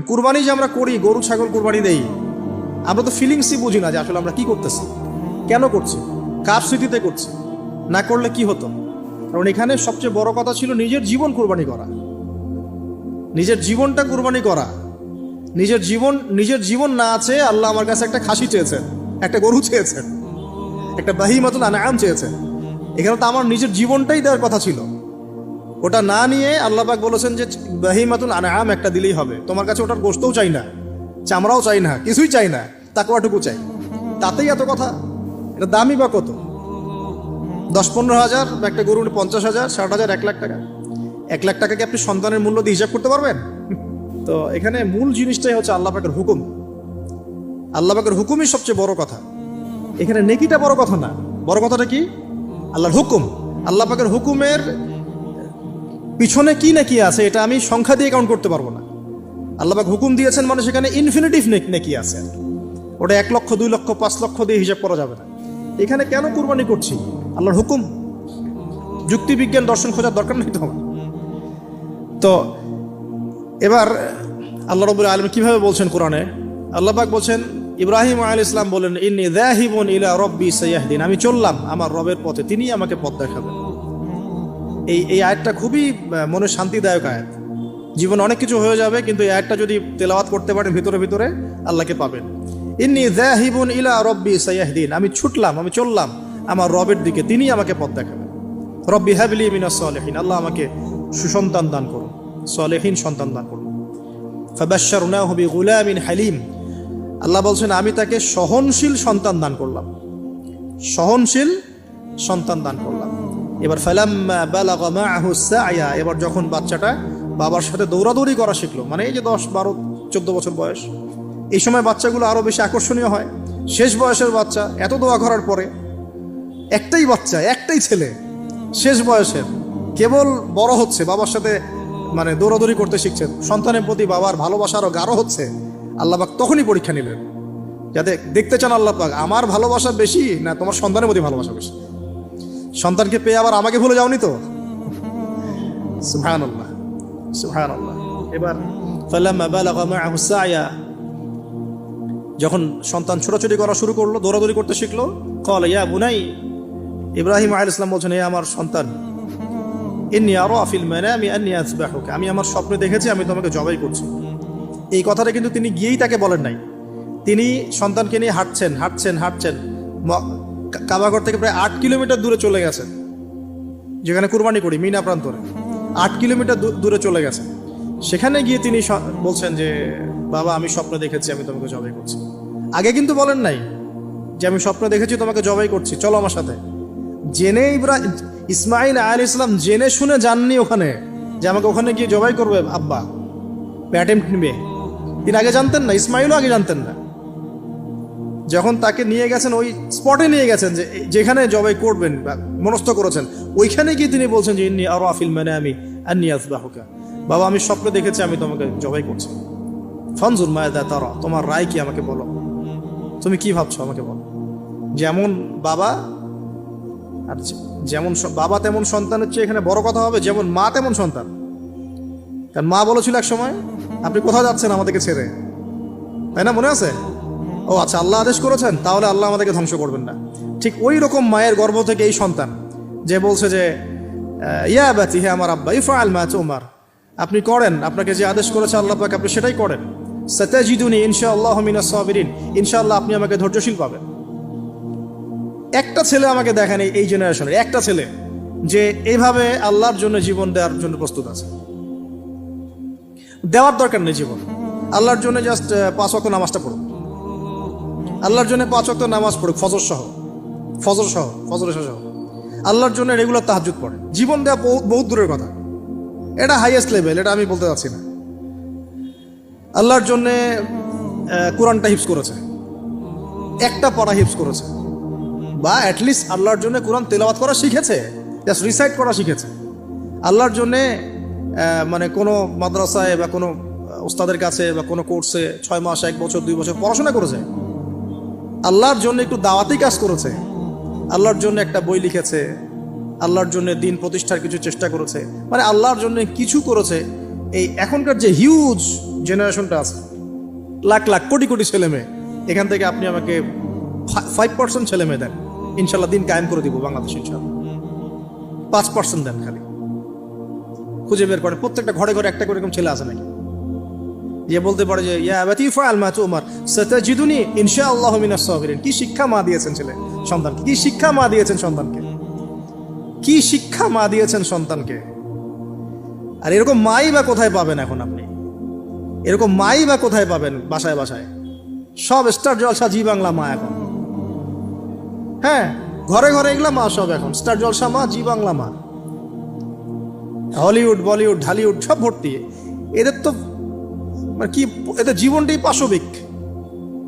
কুরবানি যে আমরা করি, গরু ছাগল কুরবানি দেই, আমরা তো ফিলিংসই বুঝি না যে আসলে আমরা কি করতেছি, কেন করছি, কার স্মৃতিতে করছি, না করলে কি হতো। কারণ এখানে সবচেয়ে বড় কথা ছিল নিজের জীবন কুরবানি করা, নিজের জীবনটা কুরবানি করা। নিজের জীবন না আছে, আল্লাহ আমার কাছে একটা খাসি চেয়েছেন, একটা গরু চেয়েছেন, একটা বাহিমাতুল আনআম চেয়েছেন। এখানে তো আমার নিজের জীবনটাই দেওয়ার কথা ছিল। ওটা না নিয়ে আল্লাহ পাক বলেছেন যে বাহিমাতুল আনআম একটা দিলেই হবে। তোমার কাছে ওটার গোশতও চাই না, চামড়াও চাই না, কিছুই চাই না, তাকওয়াটুকু চাই। তাতেই এত কথা। এটা দামি বা কত? 10-15 হাজার বা একটা গরু 50,000, 60,000, 1 লাখ টাকা। 1 লাখ টাকাকে আপনি সন্তানের মূল্য দিয়ে হিসাব করতে পারবেন? তো এখানে মূল জিনিসটাই হচ্ছে আল্লাহ পাকের হুকুম। আল্লাহ পাকের হুকুমই সবচেয়ে বড় কথা। এখানে নেকিটা বড় কথা না, বড় কথাটা কি? আল্লাহর হুকুম। আল্লাহ পাকের হুকুমের পিছনে কি নেকি আছে এটা আমি সংখ্যা দিয়ে কাউন্ট করতে পারবো না। আল্লাহ পাক হুকুম দিয়েছেন মানে সেখানে ইনফিনিটিভ নেকি আছে। ওটা 1 লক্ষ, 2 লক্ষ, 5 লক্ষ দিয়ে হিসাব করা যাবে না। এখানে কেন কুরবানি করছি? আল্লাহর হুকুম। যুক্তি বিজ্ঞান দর্শন খোঁজার দরকার নেই তো আমার। তো এবার আল্লাহ রাব্বুল আলামিন কিভাবে বলছেন কোরআনে? আল্লাহ পাক বলছেন, ইব্রাহিম আলাইহিস সালাম বলেন, ইন্নী যাহিবুন ইলা রাব্বি সায়াহদিন, আমি চললাম আমার রবের পথে, তিনিই আমাকে পথ দেখাবেন। এই আয়াতটা খুবই মনে শান্তিদায়ক আয়াত। জীবনে অনেক কিছু হয়ে যাবে, কিন্তু এই আয়াতটা যদি তেলাওয়াত করতে পারেন ভিতরে ভিতরে আল্লাহকে পাবেন। ইন্নী যাহিবুন ইলা রাব্বি সায়াহদিন, আমি ছুটলাম, আমি চললাম আমার রবের দিকে, তিনিই আমাকে পথ দেখাবেন। রব্বি হাবলি মিনাস সালিহিন, আল্লাহ আমাকে সুসন্তান দান করুন, সালেহীন সন্তান দান করুন। ফাবাশশারনাহু বিগুলামিন হালিম, আল্লাহ বলছেন আমি তাকে সহনশীল সন্তান দান করলাম, সহনশীল সন্তান দান করলাম। এবার ফালাম্মা বালাগা মাআহু সা'য়া, এবার যখন বাচ্চাটা বাবার সাথে দৌড়াদৌড়ি করা শিখলো, মানে এই যে 10, 12, 14 বছর বয়স, এই সময় বাচ্চাগুলো আরো বেশি আকর্ষণীয় হয়। শেষ বয়সের বাচ্চা, এত দোয়া করার পরে একটাই বাচ্চা, একটাই ছেলে, শেষ বয়সের, কেবল বড় হচ্ছে, বাবার সাথে মানে দৌড়াদৌড়ি করতে শিখছে, সন্তানের প্রতি বাবার ভালোবাসা আরো গাঢ় হচ্ছে। আল্লাহ পাক তখনই পরীক্ষা নেবেন, যাতে দেখতে চান আল্লাহ পাক আমার ভালোবাসা বেশি না তোমার সন্তানের প্রতি ভালোবাসা বেশি। সন্তানকে পেয়ে আবার আমাকে ভুলে যাওনি তো? সুবহানাল্লাহ, সুবহানাল্লাহ। এবার ফালাম্মা বালাগা মাআহু সা'য়া, যখন সন্তান ছোটাছুটি করা শুরু করলো, দৌড়াদৌড়ি করতে শিখলো, ক্বালা ইয়া বুনাই, ইব্রাহিম আলাইহিস সালাম বলছেন, হে আমার সন্তান, ইন্নী আরা ফিল মানামি আন্নী আযবাহুকা, আমি আমার স্বপ্নে দেখেছি আমি তোমাকে জবাই করছি। এই কথাটা কিন্তু তিনি গিয়েই তাকে বলেন নাই। তিনি সন্তানকে নিয়ে হাঁটছেন কাবাঘর থেকে প্রায় 8 কিলোমিটার দূরে চলে গেছেন, যেখানে কুরবানি করি মিনা প্রান্তরে। 8 কিলোমিটার দূরে চলে গেছেন। সেখানে গিয়ে তিনি বলছেন যে বাবা আমি স্বপ্ন দেখেছি আমি তোমাকে জবাই করছি। আগে কিন্তু বলেন নাই যে আমি স্বপ্ন দেখেছি তোমাকে জবাই করছি, চলো আমার সাথে। জেনে ইসমাইল আলাইহিস সালাম জেনে শুনে যাননি ওখানে যে আমাকে ওখানে গিয়ে জবাই করবে আব্বা, অ্যাটেম্পট নিবে। তিনি আগে জানতেন না, ইসমাইলও আগে জানতেন না। যখন তাকে নিয়ে গেছেন, ওই স্পটে নিয়ে গেছেন যে যেখানে জবাই করবেন বা মনস্থ করেছেন, ওইখানে গিয়ে তিনি বলছেন যে ইন্নী আরা ফিল মানামি আন্নী আযবাহুকা, বাবা আমি স্বপ্নে দেখেছি আমি তোমাকে জবাই করছি। ফানজুর মাযা তারা, তোমার রায় কি আমাকে বলো, তুমি কি ভাবছো আমাকে বলো। যেমন বাবা আর যেমন বাবা তেমন সন্তানের চেয়ে এখানে বড় কথা হবে, যেমন মা তেমন সন্তান। কারণ মা বলেছিল এক সময়, আপনি কোথাও যাচ্ছেন আমাদেরকে ছেড়ে, তাই না? মনে আছে? ও আচ্ছা, আল্লাহ আদেশ করেছেন, তাহলে আল্লাহ আমাদেরকে ধ্বংস করবেন না। ঠিক ওই রকম মায়ের গর্ভ থেকে এই সন্তান যে বলছে যে ইয়া আবাতি, হে আমার আব্বা, ইফআল মা তুমার, আপনি করেন, আপনাকে যে আদেশ করেছে আল্লাহ পাক আপনি সেটাই করেন। সাতাজিদুনি ইনশাআল্লাহু মিনাস সাবিরিন, ইনশাআল্লাহ আপনি আমাকে ধৈর্যশীল পাবেন। একটা ছেলে আমাকে দেখেন এই জেনারেশনের, একটা ছেলে যে এইভাবে আল্লাহর জন্য জীবন দেওয়ার জন্য প্রস্তুত আছে। দেওয়ার দরকার নেই জীবন, আল্লাহর জন্য জাস্ট 5 ওয়াক্ত নামাজটা পড়ুক, আল্লাহর জন্য 5 ওয়াক্ত নামাজ পড়ুক, ফজর সহ আল্লাহর জন্য রেগুলার তাহাজ্জুদ পড়ে। জীবন দেওয়া বহুত দূরের কথা, এটা হাইয়েস্ট লেভেল, এটা আমি বলতে চাচ্ছি না। আল্লাহর জন্য কোরআনটা হিফজ করেছে, একটা পড়া হিফজ করেছে, বা অ্যাটলিস্ট আল্লাহর জন্য কোরআন তেলাওয়াত করা শিখেছে, জাস্ট রিসাইট করা শিখেছে। আল্লাহর জন্যে মানে কোনো মাদ্রাসায় বা কোনো ওস্তাদের কাছে বা কোনো কোর্সে 6 মাস, 1 বছর, 2 বছর পড়াশোনা করেছে। আল্লাহর জন্য একটু দাওয়াতি কাজ করেছে, আল্লাহর জন্য একটা বই লিখেছে, আল্লাহর জন্য দিন প্রতিষ্ঠার কিছু চেষ্টা করেছে, মানে আল্লাহর জন্য কিছু করেছে। এই এখনকার যে হিউজ জেনারেশনটা আছে, লাখ লাখ কোটি কোটি ছেলে মেয়ে, এখান থেকে আপনি আমাকে 5% ছেলে মেয়ে দেন, ইনশাল্লাহ দিন কায়েম করে দিব বাংলাদেশ, ইনশাল্লাহ। 5% দেন খালি, খুঁজে বের করেন প্রত্যেকটা ঘরে ঘরে একটা করে এরকম ছেলে আছে নাকি যে বলতে পারে যে ইয়া আবাতি ফাআল মা তুমার সাতাজিদুনি ইনশাআল্লাহু মিনাস সাবিরিন। কি শিক্ষা মা দিয়েছেন ছেলে সন্তানকে, কি শিক্ষা মা দিয়েছেন সন্তানকে, কি শিক্ষা মা দিয়েছেন সন্তানকে। আর এরকম মাই বা কোথায় পাবেন এখন আপনি, এরকম মাই বা কোথায় পাবেন বাসায় বাসায়? সব স্টার জলসা জি বাংলা মা এখন, হ্যাঁ ঘরে ঘরে এগুলা মা সব এখন, স্টার জলসা মা, জি বাংলা মা, হলিউড বলিউড ঢালিউড সব ভর্তি। এদের তো মানে কি, এদের জীবনটাই পাশবিক,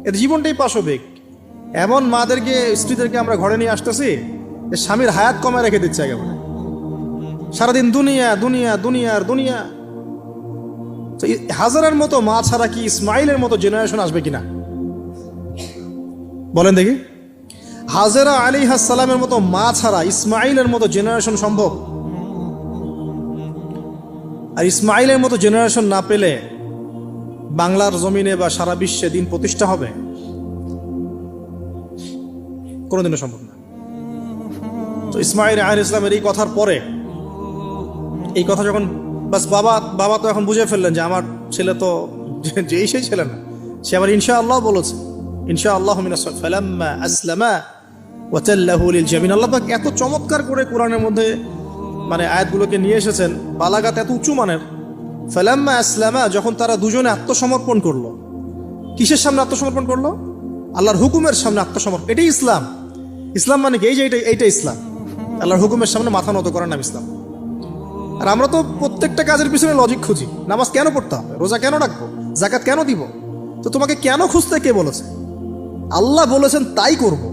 এদের জীবনটাই পাশবিক। এমন মাদেরকে স্ত্রীদেরকে আমরা ঘরে নিয়ে আসতেছি যে স্বামীর হায়াত কমে রেখে দিচ্ছে একেবারে, সারাদিন দুনিয়া দুনিয়া দুনিয়ার দুনিয়া। তো হাজারের মতো মা ছাড়া কি ইসমাইলের মতো জেনারেশন আসবে কিনা বলেন দেখি? হাজেরা আলাইহিস সালামের মতো মা ছাড়া ইসমাইলের মতো জেনারেশন সম্ভব? আর ইসমাইলের মতো জেনারেশন না পেলে বাংলার জমিনে বা সারা বিশ্বে দিন প্রতিষ্ঠা হবে? কোনোদিনও সম্ভব না। তো ইসমাইল আলাইহিস সালামের এই কথার পরে, এই কথা যখন বাস বাবা তো এখন বুঝে ফেললেন যে আমার ছেলে তো যেই সেই ছেলে না, সে আবার ইনশাআল্লাহ বলেছে, ইনশাআল্লাহু মিনাস ফালাম্মা আসলামা ওয়া তাল্লাহু লিল জাবিন। আল্লাহ পাক এত চমৎকার করে কোরআনের মধ্যে মানে আয়াতগুলোকে নিয়ে এসেছেন, বালাগাত এত উঁচু মানের। ফালাম্মা আসলামা, যখন তারা দুজনে আত্মসমর্পণ করলো। কিসের সামনে আত্মসমর্পণ করলো? আল্লাহর হুকুমের সামনে আত্মসমর্পণ। এটাই ইসলাম। ইসলাম মানে কি? এই যে এইটা ইসলাম, আল্লাহর হুকুমের সামনে মাথা নত করার নাম ইসলাম। আর আমরা তো প্রত্যেকটা কাজের পিছনে লজিক খুঁজি। নামাজ কেন পড়তে হবে, রোজা কেন রাখবো, যাকাত কেন দিব? তো তোমাকে কেন খুঁজতে কে বলেছে? আল্লাহ বলেছেন তাই করব,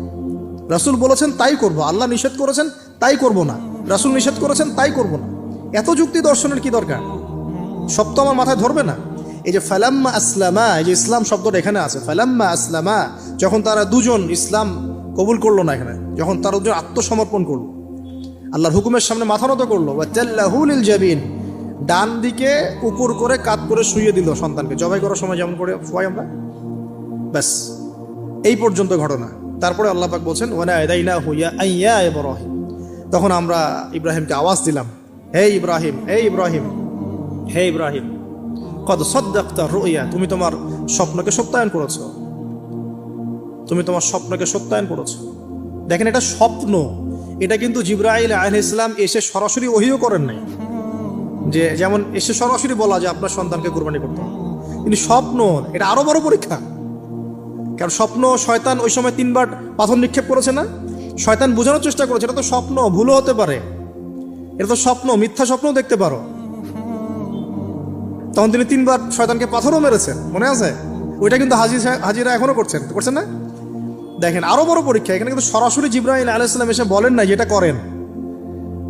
রাসূল বলেছেন তাই করব। আল্লাহ নিষেধ করেছেন তাই করব না, রাসূল নিষেধ করেছেন তাই করব না। এত যুক্তি দর্শনের কি দরকার? সব তো আমার মাথায় ধরবে না। এই যে ফালাম্মা আসলামা, এই যে ইসলাম শব্দটা এখানে আছে, ফালাম্মা আসলামা, যখন তারা দুজন ইসলাম কবুল করলো না, এখানে যখন তারা দুজন আত্মসমর্পণ করলো, আল্লাহর হুকুমের সামনে মাথা নত করলো, ওয়া তাল্লাহু লিল জাবিন, ডান দিকে উপর করে কাত করে শুইয়ে দিল সন্তানকে, জবাই করার সময় যেমন করে শুয়াই আমরা, ব্যাস এই পর্যন্ত ঘটনা। তারপরে আল্লাহ পাক বলছেন ওয়া নাদাইনাহু ইয়া ইব্রাহিম, তখন আমরা ইব্রাহিমকে আওয়াজ দিলাম, হে ইব্রাহিম, হে ইব্রাহিম, হে ইব্রাহিম, কদ সাদ্দাকতা রুইয়া, তুমি তোমার স্বপ্নকে সত্যায়ন করেছো, তুমি তোমার স্বপ্নকে সত্যায়ন করেছো। দেখেন এটা স্বপ্ন, এটা কিন্তু জিবরাইল আলাইহিস সালাম এসে সরাসরি ওহীও করেন নাই, যে যেমন এসে সরাসরি বলা যে আপনার সন্তানকে কুরবানি করতে হবে। কিন্তু স্বপ্ন, এটা আরো বড় পরীক্ষা। কারণ স্বপ্ন, শয়তান ওই সময় 3 বার পাথর নিক্ষেপ করেছে না, শয়তান বোঝানোর চেষ্টা করেছে এটা তো স্বপ্ন, ভুলও হতে পারে, এটা তো স্বপ্ন, মিথ্যা স্বপ্নও দেখতে পারো। তখন তিনি 3 বার শয়তানকে পাথরও মেরেছেন, মনে আছে? ওইটা কিন্তু হাজিরা এখনো করছেন না? দেখেন আরো বড় পরীক্ষা। এখানে কিন্তু সরাসরি জিবরাইল আলাইহিস সালাম এসে বলেন না যেটা করেন,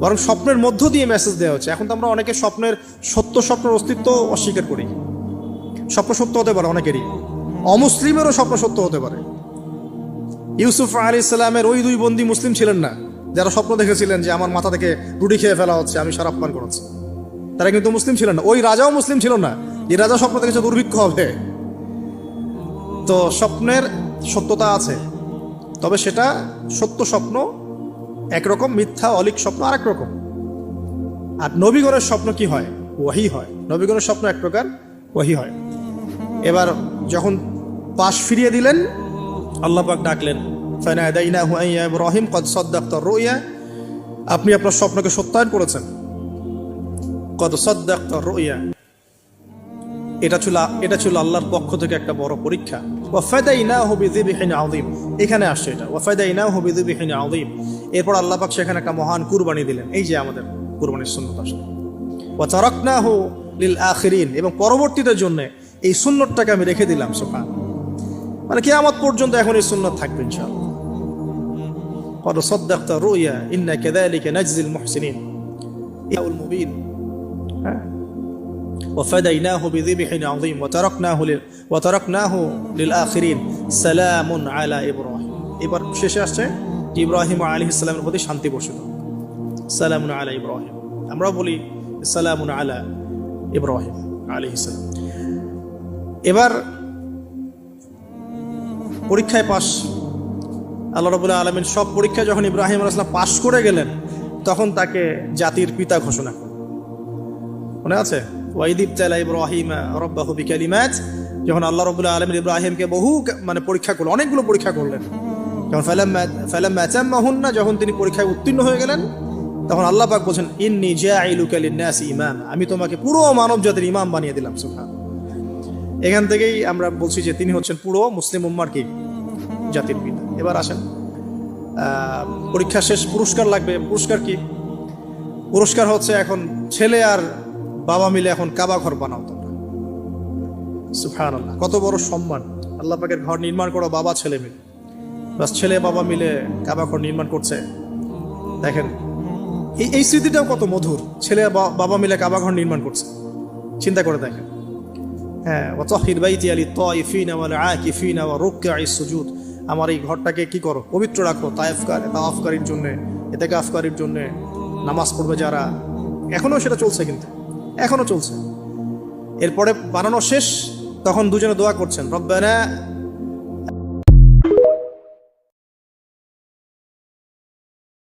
বরং স্বপ্নের মধ্য দিয়ে মেসেজ দেওয়া হচ্ছে। এখন তো আমরা অনেকে স্বপ্নের স্বপ্নের অস্তিত্ব অস্বীকার করি। স্বপ্ন সত্য হতে পারে অনেকেরই, অমুসলিমেরও স্বপ্ন সত্য হতে পারে। ইউসুফ আলাইহিস সালামের ওই 2 বন্দী মুসলিম ছিলেন না যারা স্বপ্ন দেখেছিলেন যে আমার মাথা থেকে রুটি খেয়ে ফেলা হচ্ছে, আমি শরাব পান করাচ্ছি, তারা কিন্তু মুসলিম ছিলেন না। ওই রাজাও মুসলিম ছিল না যে রাজা স্বপ্ন দেখেছে দুর্ভিক্ষ হবে। তো স্বপ্নের সত্যতা আছে, তবে সেটা সত্য স্বপ্ন একরকম, মিথ্যা অলিক স্বপ্ন আরেক রকম। আর নবীগণের স্বপ্ন কি হয়? ওয়াহি হয়। নবীগণের স্বপ্ন এক প্রকার, ওয়াহি হয়। এবার যখন পাশ ফিরিয়ে দিলেন, আল্লাহ পাক ডাকলেন, ফানাদাইনাহু ইয়া ইব্রাহিম কদ সাদ্দাকতা রুইয়া, আপনি আপনার স্বপ্নকে সত্যায়ন করেছেন। কদ সাদ্দাকতা রুইয়া, এটা ছিল আল্লাহর পক্ষ থেকে একটা বড় পরীক্ষা। ওয়া ফাদাইনাহু বিযিবহিন আযীম, এখানে আসছে এটা, ওয়া ফাদাইনাহু বিযিবহিন আযীম। এরপর আল্লাহ পাক সেখানে একটা মহান কুরবানি দিলেন। এই যে আমাদের কুরবানির সুন্নাত আসলে, ওয়া তারাকনাহু লিল আখিরিন, এবং পরবর্তীদের জন্য এই সুন্নতটাকে আমি রেখে দিলাম। সুবহান, মানে কিয়ামত পর্যন্ত এখন এই সুন্নাত থাকবে ইনশাআল্লাহ। কদ সাদ্দাকতা রুইয়া ইন্না কাযালিকা নাজজিল মুহসিনিন, ইয়াউল মুবিন। وفديناه بذبح عظيم وتركناه للآخرين سلام على إبراهيم। এবার শেষে আসছে ইব্রাহিম আলাইহিস সালামের প্রতি শান্তি বর্ষিত, সালামুন আলা ইব্রাহিম। আমরা বলি সালামুন আলা ইব্রাহিম আলাইহিস সালাম। এবার পরীক্ষায় পাস, আল্লাহ রাব্বুল আলামিন সব পরীক্ষায় যখন ইব্রাহিম আলাইহিস সালাম পাশ করে গেলেন তখন তাকে জাতির পিতা ঘোষণা করলেন। মনে আছে? ওয়াইদ ইবতালা ইব্রাহিম রাব্বাহু বিকালিমাত, যখন আল্লাহ রাব্বুল আলামিন ইব্রাহিমকে বহু পরীক্ষা করলেন, অনেকগুলো পরীক্ষা করলেন, যখন ফালাম্মা আতাম্মাহুন্না, যখন তিনি পরীক্ষায় উত্তীর্ণ হয়ে গেলেন তখন আল্লাহ পাক বলেন ইন্নী জাইলুকা লিন-নাসি ইমাম, আমি তোমাকে পুরো মানব জাতির ইমাম বানিয়ে দিলাম। সুবহানাল্লাহ। এখান থেকেই আমরা বলছি যে তিনি হচ্ছেন পুরো মুসলিম উম্মার কি জাতির পিতা। এবার আসেন, পরীক্ষা শেষ, পুরস্কার লাগবে। পুরস্কার কি? পুরস্কার হচ্ছে এখন ছেলে আর বাবা মিলে এখন কাবা ঘর বানাও তোমরা। সুবহানাল্লাহ, কত বড় সম্মান! আল্লাহ পাকের ঘর নির্মাণ করো বাবা ছেলে মিলে, বাস ছেলে বাবা মিলে কাবা ঘর নির্মাণ করছে। দেখেন এই স্মৃতিটাও কত মধুর, ছেলে বাবা মিলে কাবা ঘর নির্মাণ করছে, চিন্তা করে দেখেন। হ্যাঁ, ওয়াতাহির বাইতি লিত-তাইফিনা ওয়াল আকিফিনা ওয়া রুকআইস সুজুদ, আমার এই ঘরটাকে কি করো, পবিত্র রাখো তাওয়াফকারীর জন্য, ইতিকাফকারীর জন্য, নামাজ পড়বে যারা। এখনো সেটা চলছে, কিন্তু এখনো চলছে। এরপরে বানানো শেষ, তখন দুজনে দোয়া করছেন, রব্বানা